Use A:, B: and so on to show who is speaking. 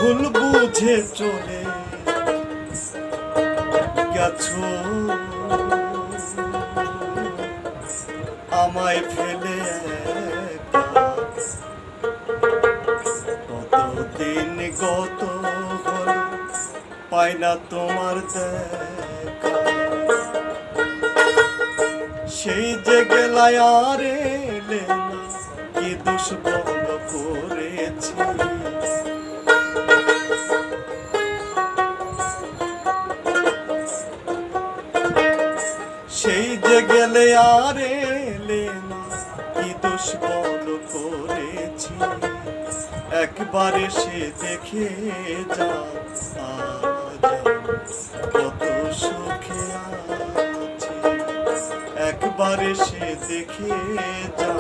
A: ভুল বুঝে চলে গেছো আমায় ফেলে কতদিন গত হল পাই না তোমার দেখা সেই যে গেলায় আর এলে না কি দোষ বন্ধ করেছি সেই যে গেলে আর এলে না কি দোষ বন্ধ করেছি একবার এসে দেখে যা কত সুখে আছি একবার এসে দেখে যা